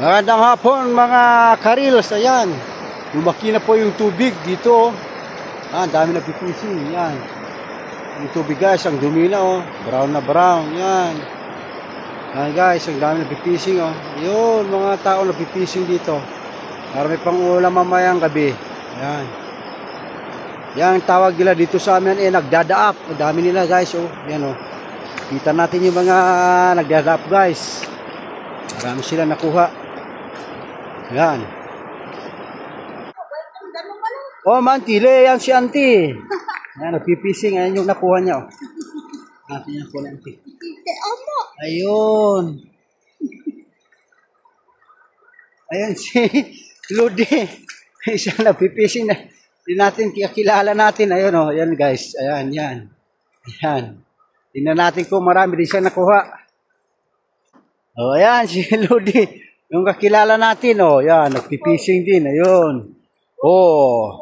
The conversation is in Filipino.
Magandang hapon mga karils. Ayan, lumaki na po yung tubig dito. Dami na pipishing. Yan, yung tubig guys, ang dumi na oh. Brown na brown. Yan. Yan guys, ang dami na pipishing oh. Yun, mga tao na pipishing dito. Marami pang ulam mamayang gabi. Yan. Yan tawag nila dito sa amin nagdadaap. Ang dami nila guys oh. Yan oh. Kita natin yung mga nagdadaap guys. Marami sila nakuha. Yan. Oh, mantile yan si auntie. Yan, nagpipising. Ayan yung nakuha niya. Oh. Natin yan po na auntie. Ayun. Ayan si Ludi. Isa nagpipising na. Hindi natin kilala natin. Ayun oh. Ayan guys. Ayan, yan. Ayan. Tingnan natin kung marami din siya nakuha. Oh, ayan si Ludi. Yung kakilala natin, oh, yan, nagpipishing din, ayun. Oh,